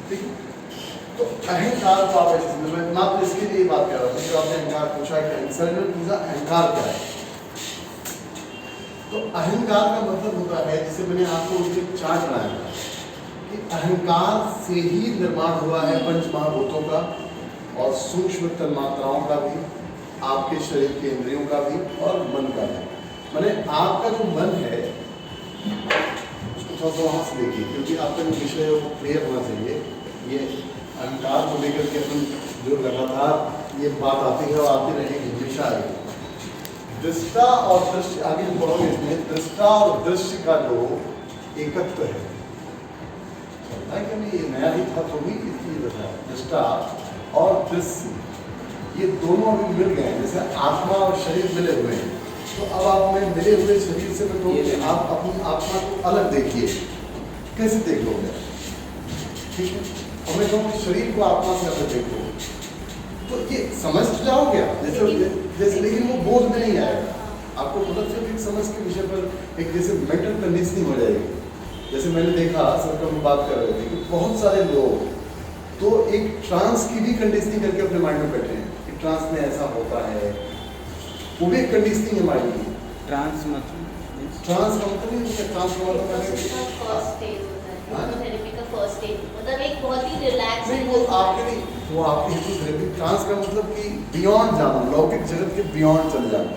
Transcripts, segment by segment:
ठीक है। तो अहंकार को आप ऐसे समझ, मैं मात्र इसके लिए बात कर रहा था जो आपने अहंकार पूछा कि सर ने पूछा अहंकार क्या है। तो अहंकार का मतलब होता है, जैसे मैंने आपको एक चार्ट बनाया था कि अहंकार से ही निर्माण हुआ है पंच महाभूतों का और सूक्ष्म तन्मात्राओं का भी, आपके शरीर के इंद्रियों का भी और मन का भी। मैंने आपका जो मन है उसको थोड़ा सा वहाँ से देखिए, क्योंकि आपका जो विषय है वो क्लियर होना चाहिए। ये अहंकार को लेकर के अपन जो लगातार ये बात आती है और आती रहेगी, हमेशा आएगी। दृष्टा और दृश्य, आगे जो पढ़ोगे इसमें, दृष्टा और दृश्य का जो एकत्व है, चलता है कि नहीं, ये नया ही था तो भी इसलिए बताया। दृष्टा और दृश्य ये दोनों अभी मिल गए हैं, जैसे आत्मा और शरीर मिले हुए हैं। तो अब आप में मिले हुए शरीर से मैं कहूँ कि आप अपनी आत्मा को अलग देखिए, कैसे देख लोगे? ठीक है, और मैं कहूँ कि शरीर को आत्मा से अलग देखो तो ये समझ जाओगे आप, जैसे लेकिन वो बोध में नहीं आएगा आपको, मतलब सिर्फ एक समझ के विषय पर एक जैसे मेंटल कंडीशनिंग हो जाएगी। जैसे मैंने देखा सर हम बात कर रहे थे कि बहुत सारे लोग तो एक ट्रांस की भी कंडीशनिंग करके अपने माइंड में बैठे हैं कि ट्रांस में ऐसा होता है, वो भी एक कंडीशनिंग है माइंड की। ट्रांस मतलब ट्रांस का मतलब नहीं है, ट्रांस का मतलब मतलब एक बहुत ही रिलैक्स, नहीं वो आपके नहीं, वो आपकी हिप्नोथेरेपी। ट्रांस का मतलब कि बियॉन्ड जाना, लौकिक जगत के बियॉन्ड चले जाना,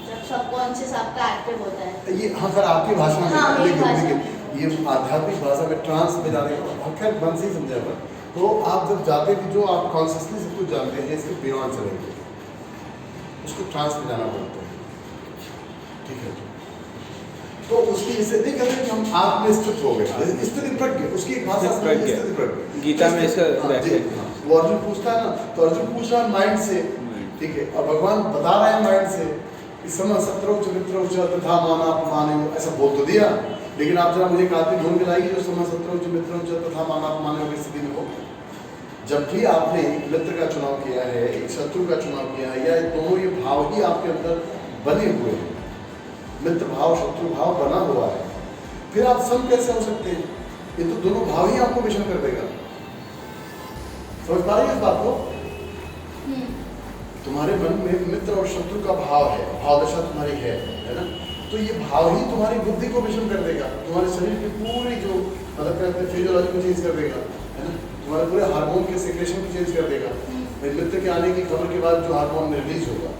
जब सबकॉन्शियस आपका एक्टिव होता है। ये हाँ सर आपकी भाषा में, हाँ, लेकिन ये आध्यात्मिक भाषा में ट्रांस में जाने का खैर मन से ही समझा पर। तो आप जब जाते हैं जो आप कॉन्शियसली सब कुछ जानते हैं इसके बियॉन्ड चलेंगे, उसको ट्रांस में जाना बोलते हैं। ठीक है, तो उसकी इसे नहीं कहते कि हम आप में स्थित हो गए, स्थिति प्रज्ञ, उसकी एक भाषा स्थिति प्रज्ञ गीता में इसका वो अर्जुन पूछता है ना, तो अर्जुन पूछ रहा है माइंड से, ठीक है, और भगवान बता रहे हैं माइंड से कि सम शत्रु चरित्र तथा माना अपमाने, ऐसा बोल तो दिया, लेकिन आप जरा मुझे कहा ढूंढ के लाइए जो सम शत्रु मित्र तथा माना अपमाने की स्थिति में हो। जब भी आपने एक मित्र का चुनाव किया है, एक शत्रु का चुनाव किया है, या दोनों ये भाव ही आपके अंदर बने हुए हैं, मित्र भाव शत्रु भाव बना हुआ है, फिर आप सम कैसे हो सकते हैं? ये तो दोनों भाव ही आपको विषम कर देगा। समझ पा रही है इस बात को? तुम्हारे मन में मित्र और शत्रु का भाव है, भाव दशा तुम्हारी है ना, तो ये भाव ही तुम्हारी बुद्धि को विषम कर देगा, तुम्हारे शरीर की पूरी जो मतलब कहते हैं फिजियोलॉजी को चेंज कर देगा, है ना, तुम्हारे पूरे हार्मोन के सिक्रेशन को चेंज कर देगा। मित्र के आने की खबर के बाद जो हार्मोन रिलीज होगा,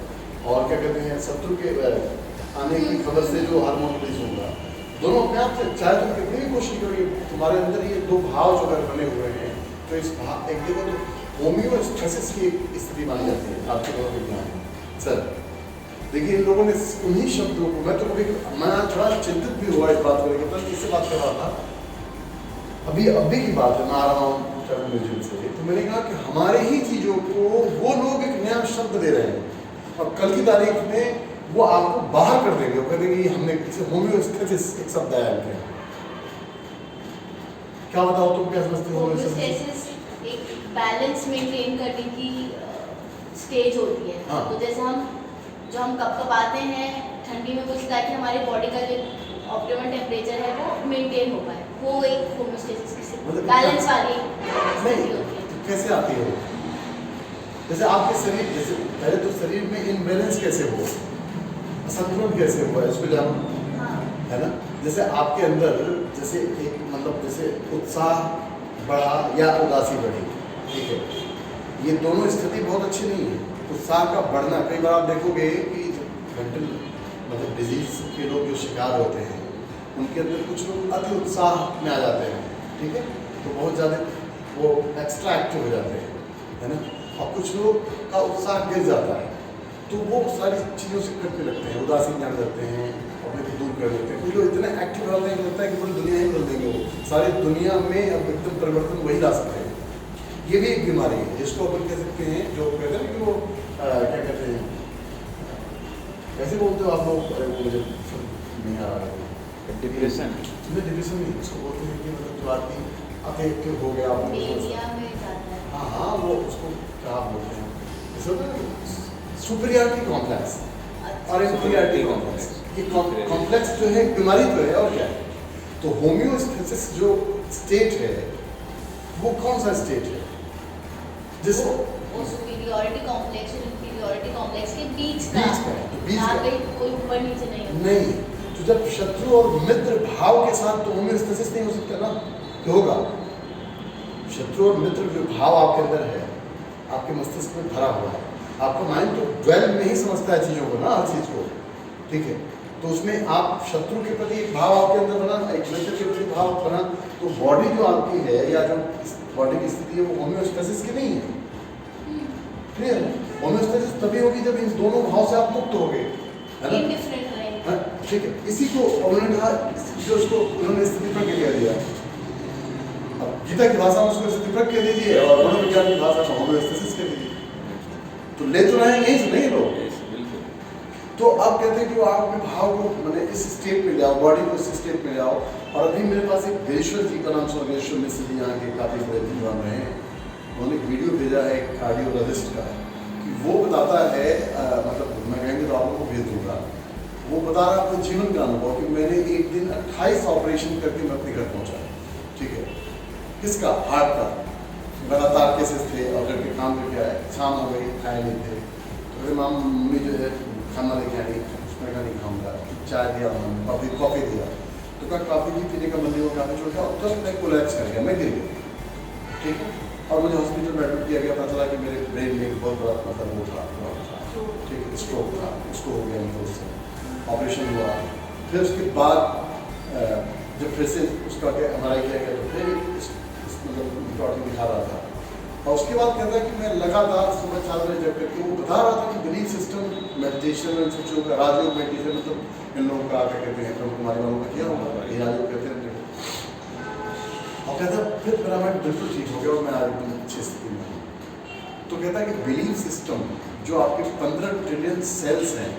और क्या कहते हैं शत्रु के आने की खबर से जो हार्मोन रिलीज होगा, दोनों अपने आप से, चाहे तुम कितनी भी कोशिश करो, तुम्हारे अंदर ये दो भाव जो अगर बने हुए हैं, तो इस भाव एक देखो तो होम्योस्टेसिस की स्थिति मानी जाती है आपके द्वारा विज्ञान में। सर देखिए इन लोगों ने उन्हीं शब्दों को, मैं तो कभी मैं थोड़ा चिंतित भी हुआ इस बात को लेकर, तो इससे बात कर रहा था अभी की बात है, मैं आ रहा हूँ म्यूजियम से, तो मैंने कहा कि हमारे ही चीज़ों को वो लोग एक नया शब्द दे रहे हैं और कल की तारीख में वो आपको बाहर कर देंगे, वो कह देंगे हमने किसी होम्योस्टेसिस एक शब्द आया है। क्या बताओ तुम क्या समझते हो? होम्योस्टेसिस एक बैलेंस मेंटेन करने की स्टेज होती है। हाँ। तो जैसे हम कपकपाते हैं ठंडी में कुछ, ताकि हमारी बॉडी का जो ऑप्टिमल टेम्परेचर है वो मेंटेन हो पाए, वो एक होम्योस्टेसिस की बैलेंस वाली स्थिति होती है। तो कैसे आती है? जैसे आपके शरीर, जैसे पहले तो शरीर में इनबैलेंस कैसे हो, असंतुलन कैसे हुआ इसको जानो, हाँ। है ना। जैसे आपके अंदर जैसे एक मतलब जैसे उत्साह बढ़ा या उदासी बढ़ी, ठीक है, ये दोनों स्थिति बहुत अच्छी नहीं है। उत्साह का बढ़ना, कई बार आप देखोगे कि मेंटल मतलब डिजीज के लोग जो शिकार होते हैं उनके अंदर कुछ लोग अति उत्साह में आ जाते हैं, ठीक है, तो बहुत ज़्यादा वो एक्स्ट्रा एक्टिव हो जाते हैं, है ना, और कुछ लोग का उत्साह गिर जाता है, तो वो सारी चीज़ों से कटने लगते हैं, उदासीन जाने लगते हैं, अपने को दूर कर देते हैं। कुछ लोग इतने एक्टिव रहते हैं कि लगता है कि पूरी दुनिया ही बदल देंगे, वो सारी दुनिया में अब एकदम परिवर्तन वही ला सकते हैं। ये भी एक बीमारी है जिसको अपन कह सकते हैं, जो कहते हैं कि वो क्या कहते हैं, कैसे बोलते हो आप लोग, अरे वो मुझे नहीं आ रहा है, डिप्रेशन। डिप्रेशन नहीं, उसको बोलते हैं कि मतलब जो आदमी अफेक्टिव हो गया, एरिया में जाता है। हाँ हाँ, वो उसको क्या बोलते हैं, सुपीरियरिटी कॉम्प्लेक्स और इंफीरियरिटी कॉम्प्लेक्स। ये कॉम्प्लेक्स जो है बीमारी तो है और क्या है। तो होम्योस्टेसिस जो स्टेट है वो कौन सा स्टेट है जिस वो सुपीरियरिटी कॉम्प्लेक्स और इंफीरियरिटी कॉम्प्लेक्स के बीच का बीच का है, तो बीच यहाँ का। पे कोई ऊपर नीचे नहीं होता। नहीं, तो जब शत्रु और मित्र भाव के साथ तो होम्योस्टेसिस नहीं हो सकता ना, क्या होगा? शत्रु और मित्र जो भाव आपके अंदर है, आपके मस्तिष्क में भरा हुआ है, आपका माइंड तो ड्वेल में ही समझता है चीज़ों को ना, हर चीज़ को, ठीक है। तो उसमें आप शत्रु के प्रति एक भाव आपके अंदर बना, एक मित्र के प्रति भाव बना, तो बॉडी जो आपकी है या जो बॉडी की स्थिति है वो होम्योस्टेसिस की नहीं है। क्लियर है? होम्योस्टेसिस तभी होगी जब इन दोनों भाव से आप मुक्त होगे, है ना? Indifferent रहेगा। हाँ, ठीक है। इसी को उन्होंने कहा, जो उसको उन्होंने स्थिति प्रज्ञ कह दिया। अब गीता की भाषा में उसको स्थिति प्रज्ञ कह दीजिए और मनोविज्ञान की भाषा में होम्योस्टेसिस कह दीजिए, तो ले तो रहे हैं यहीं से नहीं लोग। Yes, बिल्कुल। तो आप कहते हैं कि वो आप अपने भाव को मैंने इस स्टेट में ले आओ, बॉडी को इस स्टेट में ले आओ। और अभी मेरे पास एक देवेश्वर जी का नाम सुना, देवेश्वर मिश्र जी यहाँ के काफ़ी बड़े विद्वान रहे हैं, उन्होंने एक वीडियो भेजा है कार्डियोलॉजिस्ट का, कि वो बताता है मतलब मैं कहेंगे तो आप लोगों को भेज दूँगा, वो बता रहा अपने जीवन का अनुभव कि मैंने एक दिन 28 ऑपरेशन करके मैं अपने घर पहुँचा, ठीक है। किसका? हार्ट का। लगातार केसेस थे और घर के काम करके आए, शाम हो गई, खाए नहीं थे, तो मेरी मम्मी जो है खाना लेके आई, उसमें का नहीं खाऊंगा, चाय दिया उन्होंने, कॉफ़ी दिया, तो कहा कॉफ़ी भी पीने का मन नहीं हुआ, काफ़ी छोड़ गया और तुरंत मैं कोलैप्स कर गया, मैं गिर गया, ठीक है। और मुझे हॉस्पिटल में एडमिट किया गया, पता चला कि मेरे ब्रेन में एक बहुत बड़ा मतलब वो था, ठीक है, स्ट्रोक था, उसको हो गया, मतलब उससे ऑपरेशन हुआ। फिर उसके बाद जब फिर से उसका क्या MRI किया गया, तो फिर मतलब डॉक्टर दिखा रहा था, और उसके बाद कहता है कि मैं लगातार सुबह 4 बजे जब करके वो बता रहा था कि बिलीफ सिस्टम, मेडिटेशन और सब चीज़ों का, राजयोग मेडिटेशन मतलब इन लोगों का क्या कहते हैं, ब्रह्म कुमारी वालों का किया होगा, ये राजयोग कहते हैं। और कहता फिर मेरा माइंड बिल्कुल ठीक हो गया और मैं आज एकदम अच्छी स्थिति में हूँ। तो कहता है कि बिलीफ सिस्टम जो आपके 15 ट्रिलियन सेल्स हैं,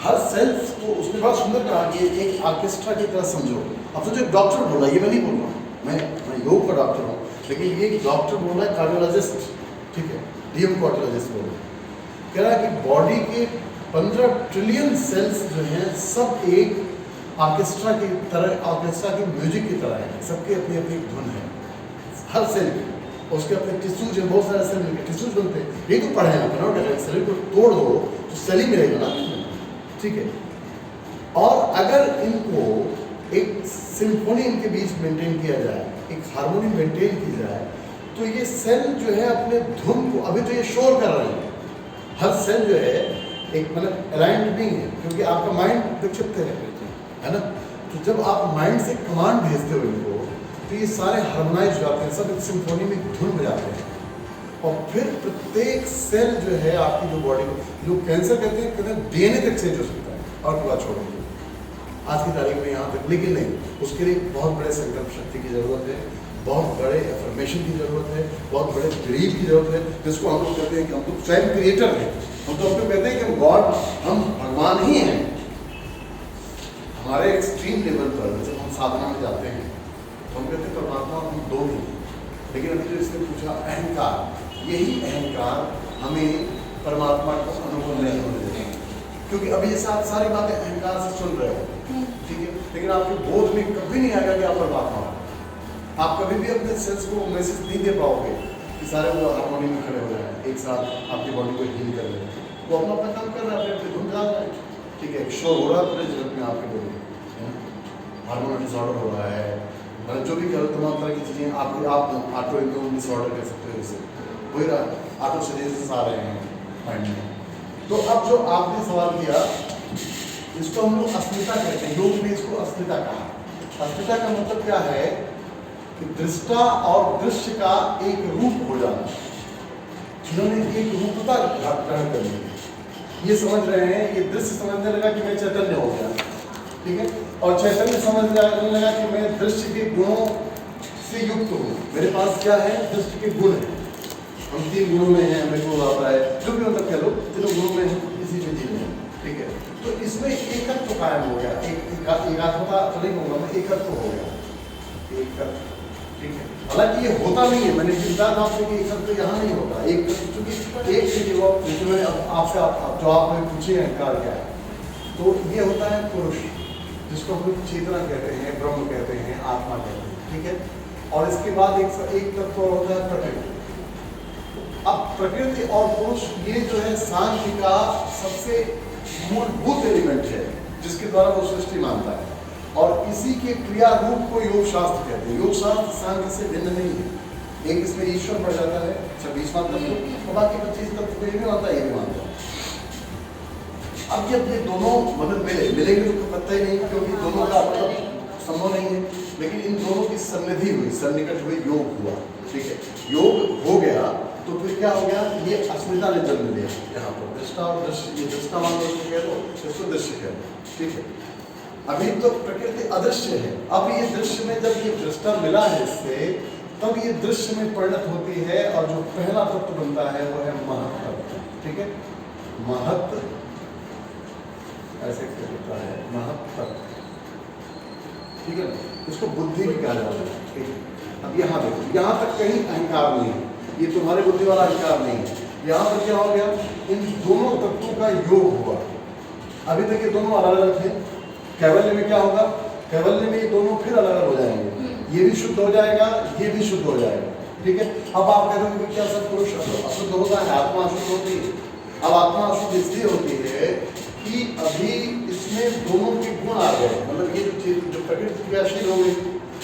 हर सेल्स को उसने बहुत सुंदर कहा कि एक ऑर्केस्ट्रा की तरह समझो। अब तो जो डॉक्टर बोला, ये मैं नहीं बोल रहा हूँ, मैं योग का डॉक्टर हूँ, लेकिन ये एक डॉक्टर बोल रहा है, कार्डियोलॉजिस्ट, ठीक है, डीएम कार्डियोलॉजिस्ट बोल रहा है, कह रहा है कि बॉडी के 15 ट्रिलियन सेल्स जो हैं सब एक ऑर्केस्ट्रा की तरह, ऑर्केस्ट्रा के म्यूजिक की तरह है, सबके अपनी अपनी धुन है, हर सेल की, उसके अपने टिश्यूज है, बहुत सारे सेल मिलकर टिश्यूज बनते हैं। ये तो पढ़े हैं आप, शरीर को तोड़ दो तो सेल ही मिलेगा ना, ठीक है। और अगर इनको एक सिम्फोनी इनके बीच मेंटेन किया जाए, एक हार्मोनी मेंटेन की जाए, तो ये सेल जो है अपने धुन को, अभी तो ये शोर कर रहे हैं, हर सेल जो है एक मतलब अलाइंड नहीं है, क्योंकि आपका माइंड विक्षिप्त है ना। तो जब आप माइंड से कमांड भेजते हो इनको, तो ये सारे हार्मोनाइज हो जाते हैं, सब एक सिम्फोनी में धुन बजाते हैं, और फिर प्रत्येक सेल जो है आपकी जो बॉडी को, लोग कैंसर कहते हैं DNA तक चेंज हो सकता है, और पूरा छोड़ेंगे आज की तारीख में यहाँ तक, लेकिन नहीं, उसके लिए बहुत बड़े संकल्प शक्ति की ज़रूरत है, बहुत बड़े एफर्मेशन की ज़रूरत है, बहुत बड़े बिलीव की ज़रूरत है, जिसको हम लोग कहते हैं कि हम तो स्वयं क्रिएटर हैं, हम तो अपने कहते हैं कि हम गॉड, हम भगवान ही हैं। हमारे एक्सट्रीम लेवल पर जब हम साधना में जाते हैं तो हम कहते हैं परमात्मा हम दो ही, लेकिन अभी जो इसने पूछा अहंकार, यही अहंकार हमें परमात्मा का अनुभव नहीं होने देते, क्योंकि अभी जैसे आप सारी बातें अहंकार से सुन रहे हो, ठीक है, लेकिन आपके बोध में कभी नहीं आएगा कि आप परमात्मा हो। आप कभी भी अपने सेंस को मैसेज नहीं दे पाओगे कि सारे वो हार्मोनी में खड़े हो जाए, एक साथ आपकी बॉडी को हील कर रहे हैं, वो अपना अपना काम कर रहा है, अपने धुन जा रहा है, ठीक है, शोर हो रहा है पूरे जगत में आपके बॉडी में, हार्मोनल डिसऑर्डर हो रहा है, मतलब जो भी करो तमाम तरह की चीज़ें आप ऑटो इम्यून डिसऑर्डर कर सकते हो, इससे हो ही रहा है, ऑटो सजेशंस आ रहे हैं माइंड में। तो अब जो आपने सवाल किया, इसको हम लोग अस्मिता कहते हैं, योग में इसको अस्मिता कहा। अस्मिता का मतलब क्या है कि दृष्टा और दृश्य का एक रूप हो जाना, जिन्होंने एक रूपता ग्रहण कर ली, ये समझ रहे हैं, ये दृश्य समझने लगा कि मैं चैतन्य हो गया, ठीक है, और चैतन्य समझने लगा कि मैं दृश्य के गुणों से युक्त हूँ, मेरे पास क्या है, दृश्य के गुण है, हम 3 गुणों में हैं, मेरे को आता है, जो भी मतलब कह लो, 3 गुणों में हम इसी में जीव हैं, ठीक है। तो इसमें एकत्व कायम हो गया, एकात्मता तो नहीं होगा, मैं एकत्व हो गया, एकत्व, ठीक है। हालांकि ये होता नहीं है, मैंने चिंता था आपसे कि एकत्व यहाँ नहीं होता, एक चूंकि एक चीज जैसे मैंने आपसे जो आपने पूछे अहंकार क्या है, तो ये होता है पुरुष, जिसको हम लोग चेतना कहते हैं, ब्रह्म कहते हैं, आत्मा कहते हैं, ठीक है। और इसके बाद एक तत्व और होता है प्रकृति। अब प्रकृति और पुरुष ये जो है सांख्य का सबसे मूलभूत एलिमेंट है जिसके द्वारा वो सृष्टि मानता है, और इसी के क्रिया रूप को योग शास्त्र कहते हैं। योग शास्त्र सांख्य से भिन्न नहीं है। एक इसमें ईश्वर पड़ जाता है 26वां तत्व, और बाकी 25 तत्व को ये भी मानता है, ये भी मानता है। अब जब ये दोनों मतलब मिलेंगे तो पता ही नहीं, क्योंकि दोनों का मतलब संभव नहीं है, लेकिन इन दोनों की सन्निधि हुई, सन्निकट हुई, योग हुआ, ठीक है। योग हो गया तो फिर क्या हो गया, ये अस्मिता ने जन्म लिया यहाँ पर। दृष्टा और दृश्य, ये दृष्टावान दृश्य कह दो, इसको दृश्य कह दो, ठीक है। अभी तो प्रकृति अदृश्य है, अब ये दृश्य में जब ये दृष्टा मिला है इससे, तब ये दृश्य में परिणत होती है, और जो पहला तत्व बनता है वो है महत्व, ठीक है। महत्व ऐसे होता है, महत्व, ठीक है। इसको बुद्धि भी कहा जाता है, ठीक है। अब यहाँ देखो, यहाँ तक कहीं अहंकार नहीं है, ये तुम्हारे बुद्धि वाला अहंकार नहीं है। यहाँ पर क्या हो गया, इन दोनों तत्वों का योग हुआ। अभी तक ये दोनों अलग अलग थे, कैवल्य में क्या होगा, कैवल्य में ये दोनों फिर अलग अलग हो जाएंगे, ये भी शुद्ध हो जाएगा, ये भी शुद्ध हो जाएगा, ठीक है। अब आप कह रहे हो क्या सब पुरुष अशुद्ध होता है, आत्मा अशुद्ध होती है। अब आत्मा अशुद्ध इसलिए होती है कि अभी इसमें दोनों के गुण आ गए, मतलब ये जो प्रकृति क्रियाशील हो गई,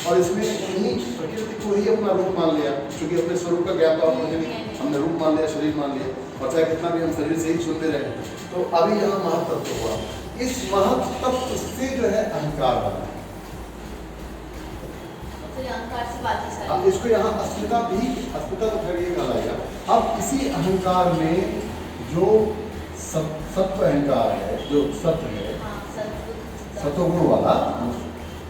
और इसमें इन्हीं प्रकृति को ही अपना रूप मान लिया, क्योंकि अपने स्वरूप का ज्ञान तो हमने रूप मान लिया, शरीर मान लिया, और चाहे कितना भी हम शरीर से ही सुनते रहे। तो अभी यहाँ महत्व हुआ, इस महत्व से जो है अहंकार बना। अब इसको यहाँ अस्मिता भी, अस्मिता तो फिर ये कहा जाएगा। अब इसी अहंकार में जो सत्व अहंकार है, जो सत्व है, सतोगुण वाला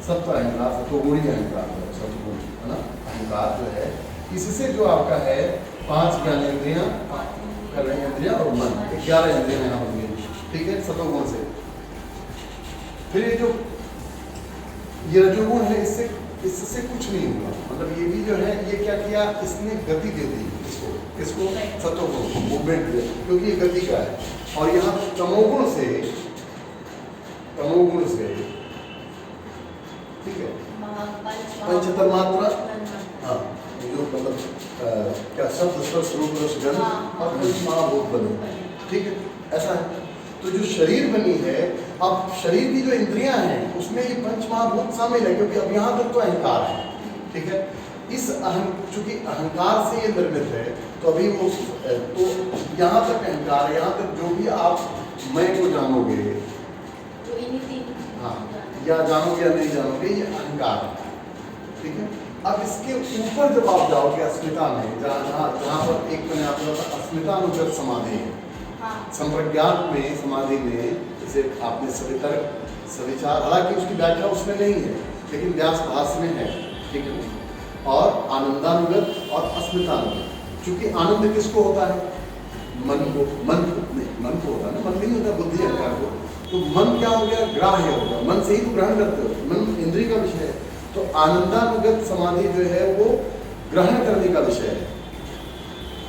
सत्व अहंकार, सतोगुणी अहंकार है, सतोगुण है ना अहंकार जो है, इससे जो आपका है 5 ज्ञानेंद्रियां, कर्मेंद्रियां और मन, 11 इंद्रियां यहाँ होंगी, ठीक है, सतोगुण से। फिर ये जो ये रजोगुण है, इससे कुछ नहीं हुआ, मतलब ये भी जो है ये क्या किया, इसने गति दे दी इसको सतोगुण मूवमेंट दे, क्योंकि ये गति का है। और यहाँ तमोगुण से ठीक है, पंचतन्मात्रा, हाँ, जो मतलब क्या शब्द स्पर्श रूप रस गंध और महाभूत बने, ठीक है, ऐसा है। तो जो शरीर बनी है, अब शरीर की जो इंद्रियां हैं उसमें ये पंच महाभूत शामिल है, क्योंकि अब यहाँ तक तो अहंकार है, ठीक है। इस चूंकि अहंकार से ये निर्मित है, तो अभी वो तो यहाँ तक अहंकार, यहाँ तक जो भी आप मैं को जानोगे, हाँ, या जानोगे या नहीं जानोगे, ये अहंकार है, ठीक है। अब इसके ऊपर जब आप जाओगे अस्मिता में, जहाँ पर एक मैंने आपको बताया अस्मितानुगत समाधि है, संप्रज्ञात में समाधि में, जैसे आपने सविचार, हालांकि उसकी व्याख्या उसमें नहीं है, लेकिन व्यास भाष्य में है, ठीक है। और आनंदानुगत और अस्मितानुगत, चूंकि आनंद किसको होता है, मन को होता है ना, मन नहीं होता, बुद्धि अहंकार को। तो मन क्या हो गया, ग्राह्य हो गया, मन से ही तो ग्रहण करते हो, मन इंद्रिय का विषय है। तो आनंदानुगत समाधि जो है वो ग्रहण करने का विषय है,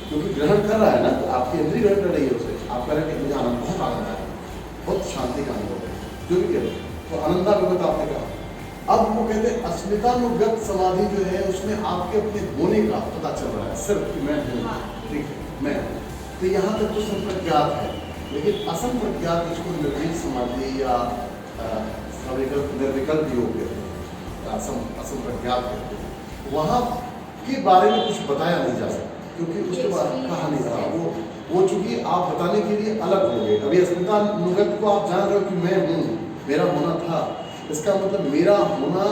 क्योंकि ग्रहण कर रहा है ना, तो आपकी इंद्रिय ग्रहण कर रही है उसे, आप कह रहे हैं मुझे आनंद, बहुत आनंद आया, बहुत शांति का अनुभव है, जो भी कह रहे, तो आनंदानुगत आपने कहा। अब वो कहते हैं अस्मितानुगत समाधि जो है, उसमें आपके अपने होने का पता चल रहा है, सिर्फ कि मैं हूँ, ठीक है, मैं हूँ। तो यहाँ तक तो संप्रज्ञात है, लेकिन असंप्रज्ञात इसको निर्विल समाधि या निर्विकल्प योग कहते हैं, असंप्रज्ञात कहते हैं। वहाँ के बारे में कुछ बताया नहीं जा सकता, क्योंकि उसके बाद कहा नहीं रहा, वो चूंकि आप बताने के लिए अलग हो गए। अभी अस्मितानुगत को आप जान रहे हो कि मैं हूँ, मेरा होना था, इसका मतलब मेरा होना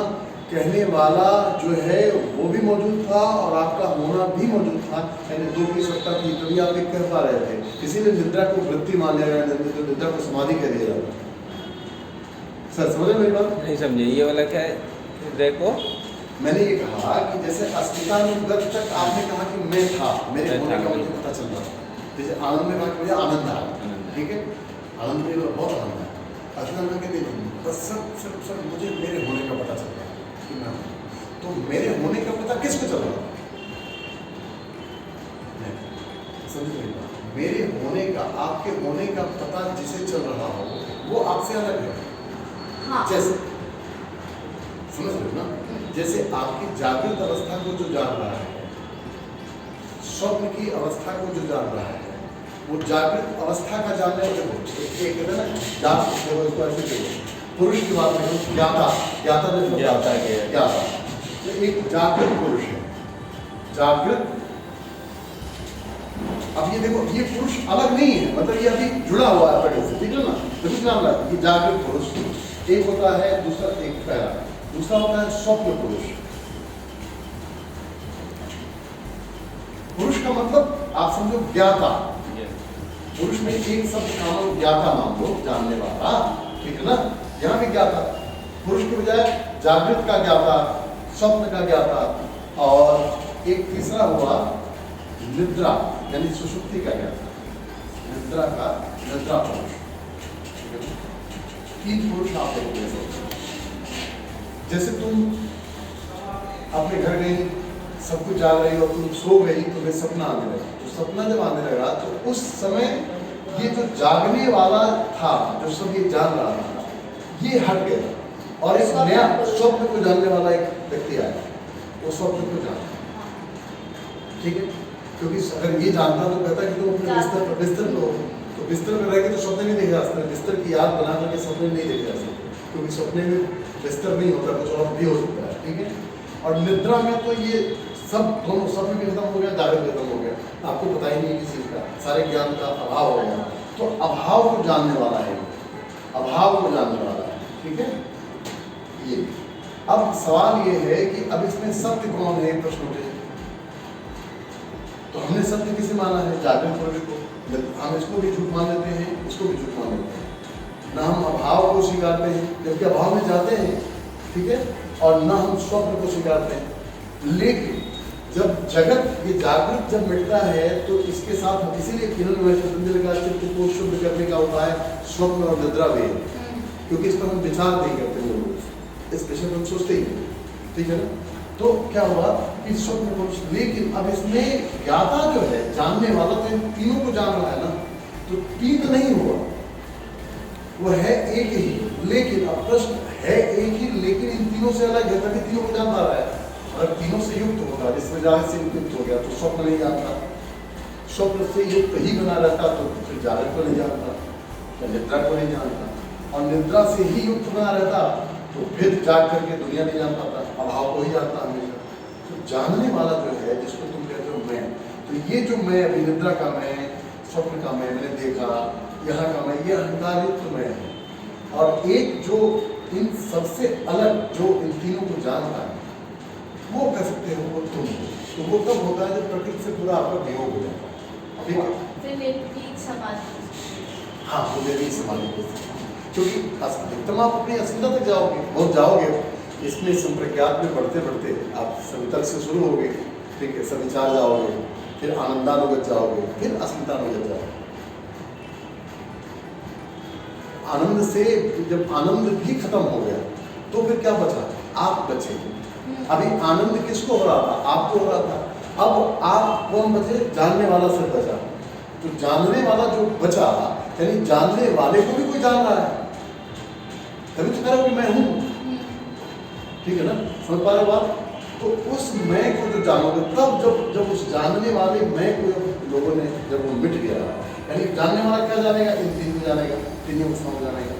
कहने वाला जो है वो भी मौजूद था, और आपका होना भी मौजूद था, यानी दो की सत्ता थी, तभी आप एक कह पा रहे थे। इसीलिए निद्रा को वृत्ति मान लिया गया, निद्रा को समाधि कह दिया जाता। सर समझे मेरी बात? नहीं समझे, ये वाला क्या है हृदय को? मैंने ये कहा कि जैसे अस्मितानुगत तक आपने कहा कि मैं था, मेरे होने का मुझे पता चल रहा था। जैसे आनंद में कहा कि मुझे आनंद आया, ठीक है, आनंद में बहुत आनंद आया। अस्मिता में कहते बस सब मुझे मेरे होने का पता चल रहा है कि मैं हूँ। तो मेरे होने का पता किसको चल रहा है? समझ रही बात? मेरे होने का, आपके होने का पता जिसे चल रहा हो वो आपसे अलग है। हाँ। जैसे समझ रहे हो ना, जैसे आपकी जागृत अवस्था को जो जान रहा है, स्वप्न की अवस्था को जो जान रहा है, वो जागृत अवस्था का जानने वाले एक कहते हैं ना, जागृत देखो इसको ऐसे देखो, पुरुष की बात करो, ज्ञाता ज्ञाता जैसे ज्ञाता के ज्ञाता, तो एक जागृत पुरुष है, जागृत। अब ये देखो, ये पुरुष अलग नहीं है, मतलब ये अभी जुड़ा हुआ है पहले से, ठीक है ना, तभी जान रहा है ये जागृत पुरुष एक होता है, दूसरा एक पहला, दूसरा होता है स्वप्न पुरुष। पुरुष का मतलब आप समझो ज्ञाता, पुरुष में एक शब्द कामन ज्ञाता मान लो, जानने वाला, ठीक है ना, यहाँ भी ज्ञाता, पुरुष के बजाय जागृत का ज्ञाता, स्वप्न का ज्ञाता, और एक तीसरा हुआ निद्रा यानी सुषुप्ति का ज्ञाता, निद्रा का निद्रा पुरुष। तीन पुरुष आप देखो, जैसे तुम अपने घर गई, सब कुछ जाग रही हो, तुम सो गई, तुम्हें सपना आने लगा, तो सपना जब आने लगा तो उस समय ये जो जागने वाला था, जो सब ये जान रहा था, ये हट गया और एक नया स्वप्न को जानने वाला एक व्यक्ति आया, वो स्वप्न को जाना, ठीक है, क्योंकि अगर ये जानता तो कहता कि तुम अपने बिस्तर लो, तो बिस्तर में रह के तो सपने नहीं देखे जा सकते, बिस्तर की याद बना करके सपने नहीं देखे जा सकते, क्योंकि सपने में बिस्तर नहीं होता, कुछ और भी हो सकता है, ठीक है। और निद्रा में तो ये सब दोनों सपने भी खत्म हो गया, जागृत खत्म हो गया, आपको पता ही नहीं किसी चीज़ का, सारे ज्ञान का अभाव हो गया, तो अभाव को जानने वाला है, अभाव को जानने वाला है, ठीक है। ये अब सवाल ये है कि अब इसमें सत्य कौन है, प्रश्न उठे, तो हमने सत्य किसे माना है, जागृत पुरुष को, हम इसको भी झूठ मान लेते हैं, इसको भी झूठ मान लेते हैं, ना हम अभाव को स्वीकारते हैं जबकि अभाव में जाते हैं, ठीक है, और ना हम स्वप्न को स्वीकारते हैं। लेकिन जब जगत ये जागृत जब मिटता है तो इसके साथ हम इसीलिए चित्त को शुद्ध करने का उपाय स्वप्न और निद्रा भी है, क्योंकि इस पर हम विचार नहीं करते लोग, इस विषय पर हम सोचते ही नहीं, ठीक है ना। तो क्या हुआ कि स्वप्न पुरुष, लेकिन अब इसमें ज्ञाता जो है, जानने वाला तो इन तीनों को जान रहा है ना, तो तीन नहीं हुआ, वो है एक ही, लेकिन अब प्रश्न है एक ही, लेकिन इन तीनों से अलग है, तभी तीनों को जान पा रहा है। अगर तीनों से युक्त होगा, जिसमें जागृत से युक्त हो गया तो स्वप्न नहीं जानता, स्वप्न से युक्त ही बना रहता तो फिर जागृत को नहीं जानता, निद्रा को नहीं जानता, और निद्रा से ही युक्त बना रहता तो फिर जाग करके दुनिया नहीं जान पाता, अभाव को ही जानता हमेशा। तो जानने वाला जो है, जिसको तुम कहते हो मैं, तो ये जो मैं अभी निद्रा का मैं, स्वप्न का मैं, मैंने देखा, यहाँ का मैं, ये अहंकार युक्त मैं है, और एक जो इन सबसे अलग जो इन तीनों को जानता है, वो कह सकते हो वो तुम हो। तो वो तब होता है जब प्रकृति से पूरा आपका वियोग हो जाता है, ठीक है। फिर निर्भीक समाधि, हाँ, वो निर्भीक समाधि, क्योंकि एकदम आप अपनी असलियत तक जाओगे, बहुत जाओगे, इसमें संप्रज्ञात में बढ़ते बढ़ते आप संतर्क से शुरू होगे, ठीक है, सविचार जाओगे, फिर आनंदानुगत जाओगे, फिर अस्मितानुगत जाओगे। आनंद से जब आनंद भी खत्म हो गया तो फिर क्या बचा, आप बचे। अभी आनंद किसको हो रहा था, आपको हो रहा था, अब आप कौन बचे, जानने वाला सिर्फ बचा। तो जानने वाला जो बचा, यानी जानने वाले को भी कोई जान रहा है, तभी तो कह रहा हूं कि मैं हूं, ठीक है ना, समझ पा रहे बात। तो उस मैं को जो जानोगे, तब जब उस जानने वाले मैं को लोगों ने जब वो मिट गया, यानी जानने वाला क्या जानेगा, इन तीन को जानेगा, तीन अवस्थाओं जानेगा।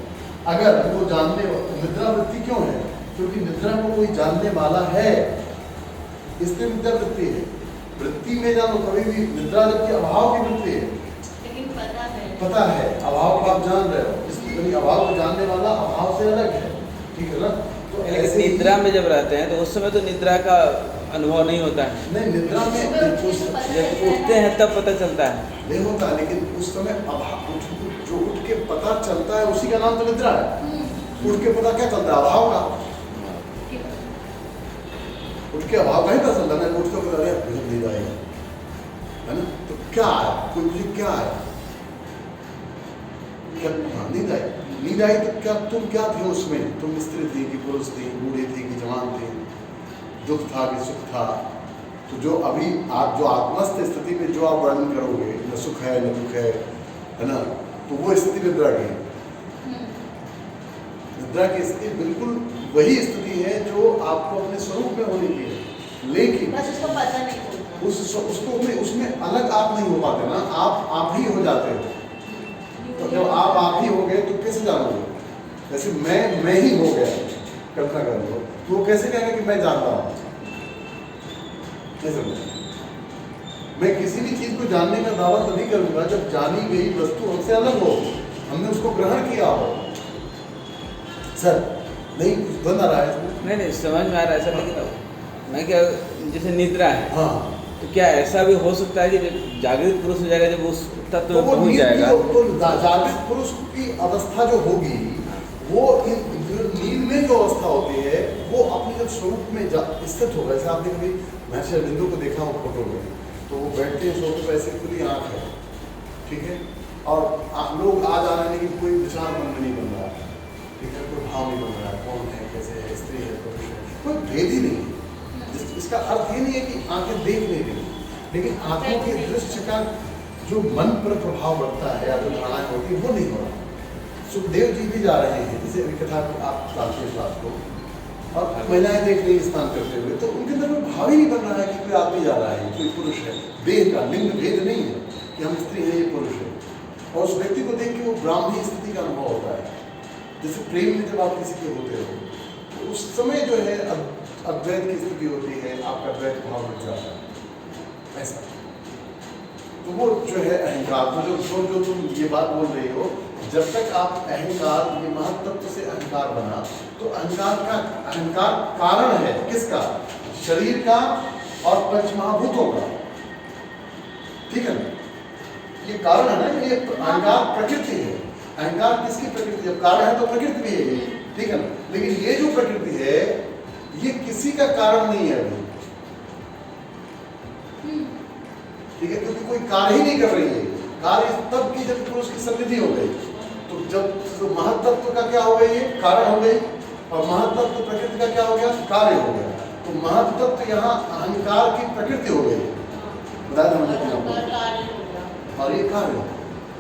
अगर वो जानने, निद्रा वृत्ति क्यों है, क्योंकि निद्रा को कोई जानने वाला है, इसलिए निद्रा वृत्ति है। वृत्ति में जानो कभी भी, निद्रा जबकि अभाव की वृत्ति है, लेकिन पता है अभाव को आप जान रहे हो, इसलिए अभाव को जानने वाला अभाव से अलग है, ठीक है ना। तो लेकिन निद्रा में जब रहते हैं तो उस समय तो निद्रा का अनुभव नहीं होता है, नहीं, निद्रा में जब उठते हैं तब पता चलता है, नहीं होता, लेकिन उस समय अभाव जो उठ के पता चलता है उसी का नाम तो निद्रा है। उठ के पता क्या चलता है, अभाव का, उठ के अभाव का ही पता चलता है, उठ के पता नहीं जाएगा, है ना। तो क्या है, कोई मुझे क्या है, क्या नींद आई, नींद आई तो क्या तुम क्या थे उसमें, तुम स्त्री थी कि पुरुष थी, बूढ़े थे कि जवान थे, दुख था कि सुख था। तो जो अभी आप जो आत्मस्थ स्थिति में जो आप वर्णन करोगे, न सुख है न दुख है ना, तो वो स्थिति निद्रा की है। निद्रा की स्थिति बिल्कुल वही स्थिति है जो आपको अपने स्वरूप में होनी चाहिए, लेकिन बस उसको पता नहीं चलता। उसमें अलग आप नहीं हो पाते ना, आप ही हो जाते हो। तो जब आप ही हो गए तो कैसे जानोगे? जैसे मैं ही हो गया, कल्पना कर लो, तो वो कैसे कहेगा कि मैं जानता हूँ? कैसे? मैं किसी भी चीज को जानने का दावा तभी करूंगा जब जानी गई वस्तु हमसे अलग हो, हमने उसको ग्रहण किया हो। सर नहीं कुछ बंद आ रहा है इसमें? नहीं समझ में आ रहा है सर, लेकिन मैं क्या, जैसे निद्रा है, हाँ, तो क्या ऐसा भी हो सकता है कि जब जागृत पुरुष हो जाएगा, जब उस तत्व तो में वो पहुंच जाएगा, तो जागृत पुरुष की अवस्था जो होगी, वो नींद में जो अवस्था होती है वो अपने जब स्वरूप में स्थित होगा। जैसे आपने कभी महर्षि अरविंदो को देखा हो फोटो में, तो वो बैठते हैं सोते पर ऐसे खुली आँख है, ठीक है, और लोग आ जा रहे हैं लेकिन कोई विचार मन में नहीं बन रहा है, ठीक है, कोई भाव नहीं बन रहा है, कौन है, कैसे है, स्त्री है, पुरुष है, कोई भेद ही नहीं। इसका अर्थ ये नहीं है कि आंखें देख नहीं रही, लेकिन आंखों के दृश्य का जो मन पर प्रभाव पड़ता है या जो धारणाएं होती है वो नहीं हो रहा। सुखदेव जी भी जा रहे हैं, जैसे कथा आप जानते हैं बात को, और महिलाएं देख रही स्नान करते हुए, तो उनके अंदर कोई भाव ही नहीं बन रहा है कि कोई आदमी जा रहा है, कोई पुरुष है, देह का लिंग भेद नहीं है कि हम स्त्री है, ये पुरुष है। और उस व्यक्ति को देख के वो ब्राह्मणी स्थिति का अनुभव होता है। जैसे प्रेम में जब आप किसी के होते हो, तो उस समय जो है अद्वैत की स्थिति होती है, आपका द्वैत भाव बढ़ जाता है, ऐसा। तो वो जो है अहंकार, तो जो तुम ये बात बोल रही हो, जब तक आप अहंकार, ये महत्त्व से अहंकार बना, तो अहंकार कारण है किसका? शरीर का और पंचमहाभूतों का, ठीक है ना? ये कारण है ना, ये अहंकार प्रकृति है। अहंकार किसकी प्रकृति? जब कारण है तो प्रकृति भी है, ठीक है ना? लेकिन ये जो प्रकृति है ये किसी का कारण नहीं है अभी, ठीक है, क्योंकि कोई कार्य ही नहीं कर रही है। कार्य तब की जब पुरुष की समृद्धि हो गई, तो जब तो महत्त्व का क्या हो गई, ये कारण हो गई, और महत्त्व प्रकृति का क्या हो गया, कार्य हो गया। तो महत्त्व यहाँ अहंकार की प्रकृति हो गई, बताया था मैंने, और ये कार्य,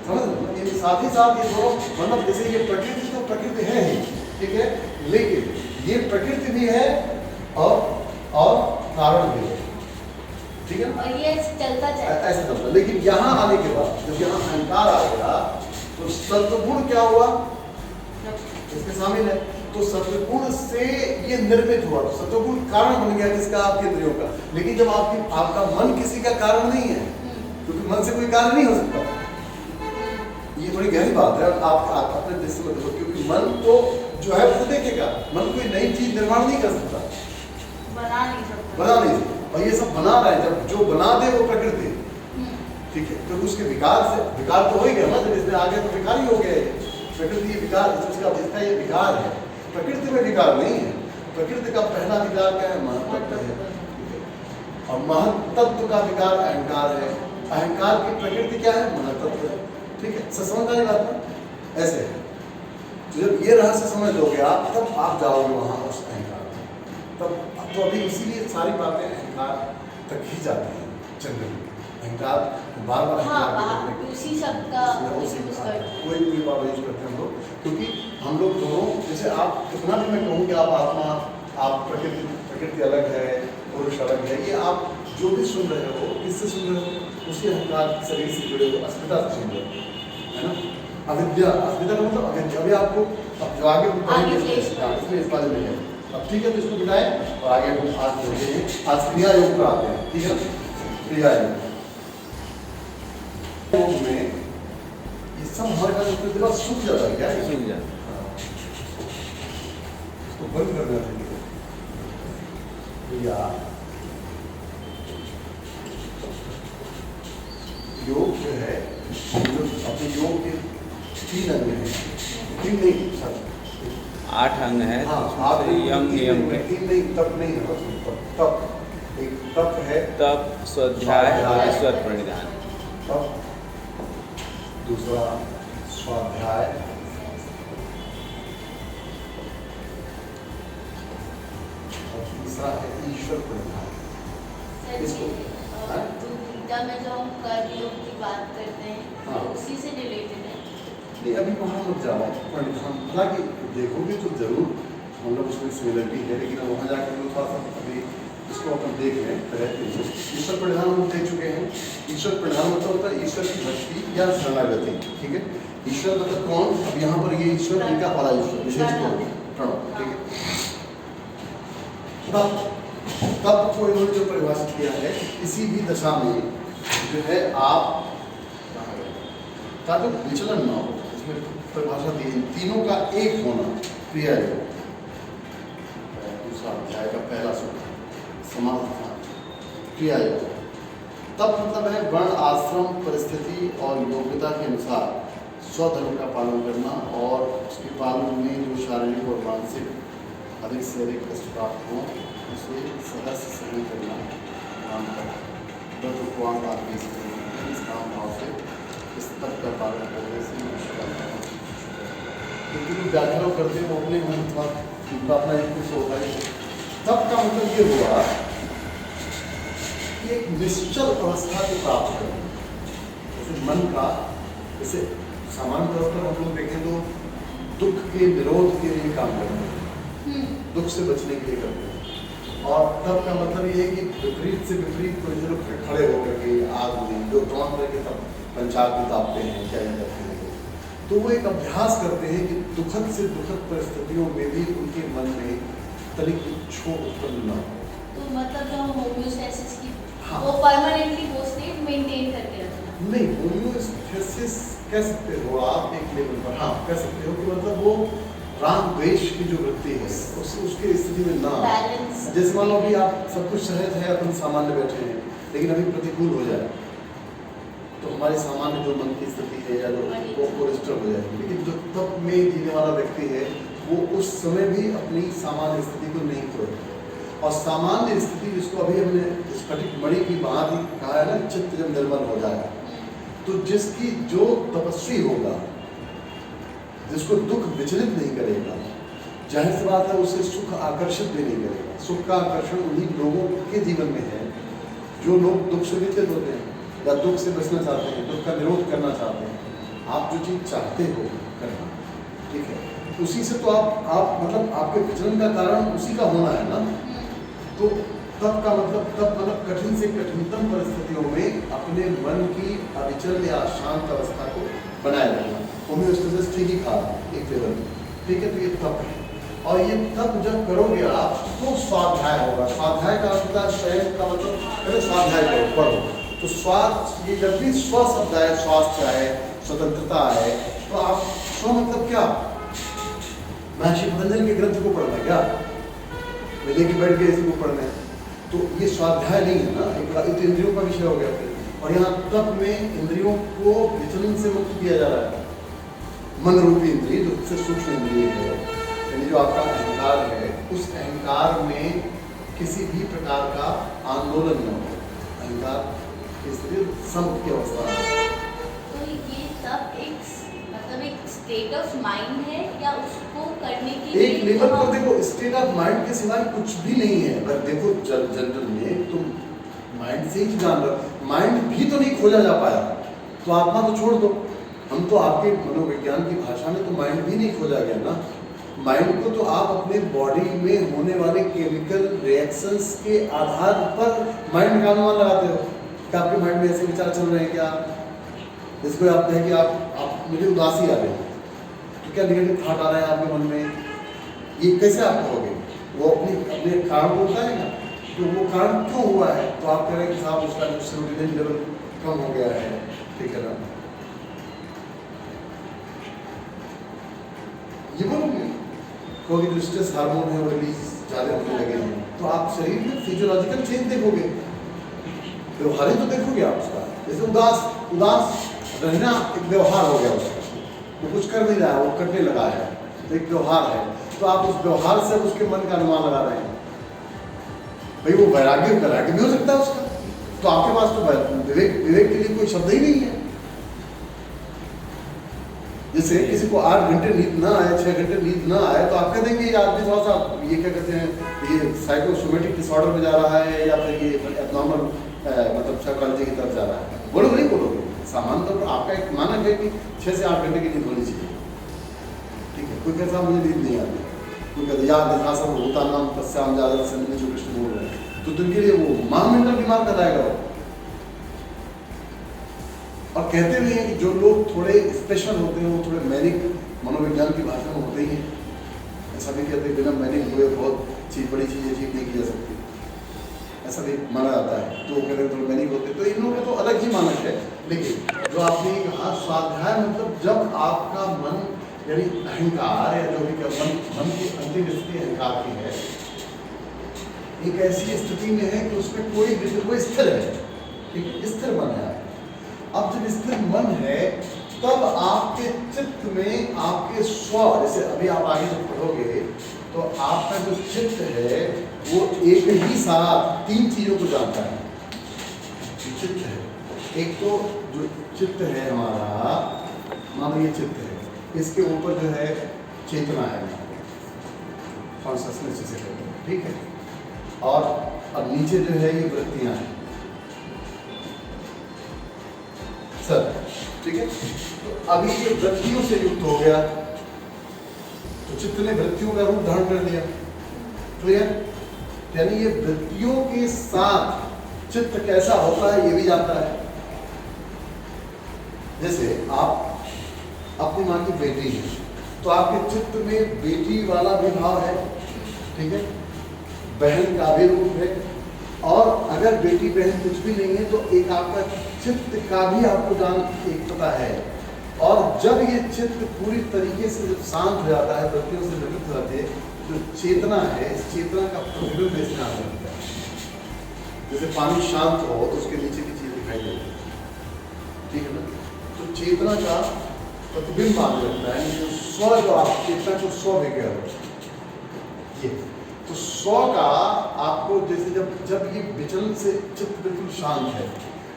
समझ लो, साथ ही साथ ये दोनों, मतलब जैसे ये प्रकृति तो प्रकृति है ही, ठीक है, लेकिन ये प्रकृति भी है और कारण भी है, ठीक है, और ये चलता जाएगा ऐसा चलता। लेकिन यहाँ आने के बाद जब यहाँ अहंकार आ गया, तो सत्वगुण क्या हुआ, इसमें शामिल है। तो सत्वगुण से ये निर्मित हुआ, तो सत्वगुण कारण बन गया किसका? आपके इंद्रियों का। लेकिन जब आपका मन किसी का कारण नहीं है, क्योंकि मन से कोई कार्य नहीं हो सकता। ये बड़ी गहरी बात है, आप अपने दृष्टि में देखो, क्योंकि मन तो जो है वो देखेगा, मन कोई नई चीज निर्माण नहीं कर सकता, बना नहीं सकता, और ये सब बना रहा है, जब जो बना दे वो प्रकृति, ठीक है, तो उसके विकार से, विकार तो हो ही गया ना, जब इसमें आ गया तो विकार ही हो गया है। प्रकृति ये विकार, इसका ये विकार है, प्रकृति में विकार नहीं है। प्रकृति का पहला विकार क्या है? महत्त्व है, और महत्त्व का विकार अहंकार है। अहंकार की प्रकृति क्या है? महत्त्व है, ठीक है, समझ आने बात ऐसे। तो जब ये रहस्य समझ लोगे आप, तब आप जाओगे वहाँ उस अहंकार में, तब तो अभी इसीलिए सारी बातें अहंकार तक ही जाती हैं। चंद्र अहंकार बार बार उसी शब्द का कोई भी बार यूज करते हैं हम लोग, क्योंकि हम लोग दोनों, जैसे आप कितना भी मैं कहूँ कि आप आत्मा, आप प्रकृति अलग है, पुरुष अलग है, ये आप जो भी सुन रहे हो, किससे सुन रहे हो? उसी अहंकार शरीर से जुड़े हो, अस्मिता से सुन रहे हो, है ना? अविद्या, अस्मिता का मतलब अविद्या। अभी आपको अब जो आगे इसमें इस बारे में है, अब ठीक है, तो इसको बिठाएं और आगे हम आज जोड़ते हैं। आज क्रिया योग पर आते हैं, ठीक है, क्रिया योग में ये सब हमारे पास उसके दिमाग सूख जाता है, क्या सूख जाता है, इसको बंद कर देना चाहिए। क्रिया योग जो है, जो अपने योग के 3 अंग हैं, 3 नहीं, सर 8 अंग है, हाँ, यम नियम के 3 नहीं, तप नहीं है, तप एक तप है, तप, स्वाध्याय, ईश्वर प्रणिधान, तप, दूसरा स्वाध्याय, और तीसरा है ईश्वर प्रणिधान। गीता में जो हम कर्मयोग की बात करते हैं, हाँ, उसी से रिलेटेड है। नहीं, अभी वहाँ मत जाओ, प्रणिधान, हालांकि देखोगे तो जरूर मतलब उसमें सिमिलरिटी है, लेकिन वहाँ जाकर हम थोड़ा सा अभी इसको अपन देख रहे हैं। ईश्वर परिधान हम देख चुके हैं। ईश्वर परिधान मतलब होता है ईश्वर की भक्ति या शरणागति, ठीक है। ईश्वर मतलब कौन, अब यहाँ पर ये ईश्वर इनका वाला ईश्वर विशेष तौर पर प्रणव, ठीक है। तब को इन्होंने जो परिभाषित किया है, किसी भी दशा में जो है आप का जो विचलन ना हो, इसमें परिभाषा दी है तीनों का एक होना, क्रिया योग। दूसरा अध्याय का पहला सूत्र समाधान क्रिया योग। तब मतलब है वर्ण आश्रम परिस्थिति और योग्यता के अनुसार स्वधर्म का पालन करना और उसके पालन में जो शारीरिक और मानसिक अधिक से अधिक कष्ट प्राप्त हो उसे सहर्ष सहन करना नाम का इस काम भाव से इस तब का पालन करने से क्योंकि जो व्याख्यान करते हैं वो अपने मन उनका अपना एक कुछ होता है। तब का मतलब ये हुआ कि एक निश्चल अवस्था को प्राप्त करना, जैसे मन का, जैसे सामान्य तौर पर हम लोग देखें तो दुख के निरोध के लिए काम करते हैं, दुख से बचने के लिए करते हैं। और तब का मतलब ये है कि विपरीत से विपरीत कोई लोग खड़े होकर के आग में जो तौर करके तब पंचाग में तापते हैं, क्या करते हैं, तो वो एक अभ्यास करते हैं कि दुखद से दुखद परिस्थितियों में भी उनके मन में तनिक क्षोभ उत्पन्न न हो। तो मतलब जो होम्योस्टैसिस की हाँ। वो परमानेंटली वो स्टेट मेंटेन करके रखना। नहीं, होम्योस्टैसिस कह सकते हो आप एक लेवल पर, हाँ कह सकते हो कि मतलब वो राग द्वेष की जो वृत्ति है उसकी स्थिति में ना, जैसे मान लो अभी आप सब कुछ सहज है, अपन सामान्य बैठे हैं, लेकिन अभी प्रतिकूल हो जाए तो हमारे सामान्य जो मन की स्थिति है या जो वो डिस्टर्ब हो जाएगी। लेकिन जो तप में जीने वाला व्यक्ति है वो उस समय भी अपनी सामान्य स्थिति को नहीं खोएगा। और सामान्य स्थिति जिसको अभी हमने स्फटिक मणि की बात ही कहा है ना, चित्त जब निर्मल हो जाए, तो जिसकी जो तपस्वी होगा, जिसको दुख विचलित नहीं करेगा, जाहिर सी बात है उसे सुख आकर्षित भी नहीं करेगा। सुख का आकर्षण उन्हीं लोगों के जीवन में है जो लोग दुख से विचलित होते हैं या दुख से बचना चाहते हैं, दुख का निरोध करना चाहते हैं। आप जो चीज़ चाहते हो करना, ठीक है, उसी से तो आप मतलब आपके विचलन का कारण उसी का होना है ना। तो तब मतलब कठिन से कठिनतम परिस्थितियों में अपने मन की अविचल या शांत अवस्था को बनाए रखना। होम्योस्टेसिस ठीक ही कहा एक लेवल, ठीक है। तो ये तप है, और ये तप जब करोगे आप तो स्वाध्याय होगा। स्वाध्याय का अर्थ होता है स्वयं का, मतलब पहले स्वाध्याय करो, पढ़ो। तो ये जब भी स्व शब्द आए, स्वास्थ्य आए, स्वतंत्रता आए, तो आप स्व मतलब क्या, महर्षि पतंजलि के ग्रंथ को पढ़ना, क्या लेके बैठ गए इसी को पढ़ना है, तो ये स्वाध्याय नहीं है ना, एक इंद्रियों का विषय हो गया फिर। और यहाँ तप में इंद्रियों को विचलन से मुक्त किया जा रहा है। मन रूपी इंद्रिय जो सबसे सूक्ष्म इंद्रिय है, यानी जो आपका अहंकार है, उस अहंकार में किसी भी प्रकार का आंदोलन न हो, अहंकार इसलिए सम की अवस्था है। तो ये सब एक मतलब एक स्टेट ऑफ माइंड है या उसको करने के लिए एक लेवल पर देखो, स्टेट ऑफ माइंड के सिवाय कुछ भी नहीं है। अगर देखो जनरल में तुम माइंड से ही जान रहे हो, माइंड भी तो नहीं खोजा जा पाया, तो आत्मा तो छोड़ दो। हम तो आपके मनोविज्ञान की भाषा में तो माइंड भी नहीं खोजा गया ना। माइंड को तो आप अपने बॉडी में होने वाले केमिकल रिएक्शंस के आधार पर माइंड का अनुमान लगाते हो कि आपके माइंड में ऐसे विचार चल रहे हैं क्या, जिसको आप कहें कि आप मुझे उदासी आ रही है, तो क्या निगेटिव थॉट आ रहा है आपके मन में, ये कैसे आप कहोगे? वो अपने कारण को बताएगा, तो वो कारण क्यों हुआ है, तो आप कह रहे हैं कि साहब उसका जो सेरोटोनिन लेवल कम हो गया है, ठीक है ना, ये बोलोगे क्योंकि जो स्ट्रेस हार्मोन है वो रिलीज ज़्यादा होने लगे हैं, तो आप शरीर में फिजियोलॉजिकल चेंज देखोगे, व्यवहार तो देखोगे आप उसका। जैसे उदास रहना एक व्यवहार हो गया उसका, वो कुछ कर नहीं रहा है, वो करने लगा है, तो एक व्यवहार है, तो आप उस व्यवहार से उसके मन का अनुमान लगा रहे हैं। भाई वो वैराग्य भी हो सकता है उसका, तो आपके पास तो विवेक के लिए कोई शब्द ही नहीं है। जैसे किसी को 8 घंटे नींद ना आए, 6 घंटे नींद ना आए, तो आप कह देंगे ये आदमी थोड़ा सा ये क्या कहते हैं, ये साइकोसोमेटिक डिसऑर्डर में जा रहा है या फिर ये एबनॉर्मल मतलब साइकोलॉजी की तरफ जा रहा है, बोलोगे नहीं बोलोगे? सामान्य तौर पर आपका एक मानक है कि 6 से 8 घंटे की नींद होनी चाहिए, ठीक है, कोई कहता मुझे नींद नहीं आती, कोई कहता याद देखा सब होता नाम तस्याम जादव संधि जो कृष्ण बोल रहे हैं, तो तुमके लिए वो महामेंटल बीमार कराएगा वो। और कहते भी हैं कि जो लोग थोड़े स्पेशल होते हैं वो थोड़े मैनिक मनोविज्ञान की भाषा में होते ही हैं। ऐसा भी कहते हैं बिना मैनिक हुए बहुत बड़ी चीज़ अचीव नहीं की जा सकती, ऐसा भी माना जाता है। तो वो कहते हैं थोड़े मैनिक होते हैं, तो इन लोगों का तो अलग ही मानक है। लेकिन जो आपने कहा स्वाध्याय मतलब जब आपका मन यानी अहंकार या जो भी मन की अंतिम स्थिति अहंकार की है, एक ऐसी स्थिति में है कि उसमें कोई स्थिर है, एक स्थिर मन है। अब जब स्थिर मन है तब आपके चित्त में आपके स्व, जैसे अभी आप आगे जब पढ़ोगे तो आपका जो चित्त है वो एक ही साथ तीन चीजों को जानता है। चित्त है, एक तो जो चित्त है हमारा, मान लो ये चित्त है, इसके ऊपर जो है चेतना है, कॉन्शसनेस जिसे कहते हैं, ठीक है। और अब नीचे जो है ये वृत्तियां हैं सर, ठीक है। तो अभी ये वृत्तियों से युक्त हो गया तो चित्त ने वृत्तियों का रूप धारण कर लिया, क्लियर। यानी ये वृत्तियों के साथ चित्त कैसा होता है ये भी जानता है। जैसे आप अपनी माँ की बेटी है तो आपके चित्त में बेटी वाला भी भाव है, ठीक है, बहन का भी रूप है। और अगर बेटी बहन कुछ भी नहीं है तो एक आपका चित्त का भी आपको जान एक पता है। और जब ये चित्त पूरी तरीके से जब शांत हो जाता है, वृत्तियों से निवृत्त हो जाते हैं, जो चेतना है इस चेतना का प्रतिबिंब इसमें आ जाता है। जैसे पानी शांत हो तो उसके नीचे की चीज दिखाई देती है, ठीक है ना। तो चेतना का प्रतिबिंब आने लगता है, जो स्व, जो आप चेतना को स्व भी कह रहे हो, ये तो स्व का आपको जैसे जब ये विचलन से चित्त बिल्कुल शांत है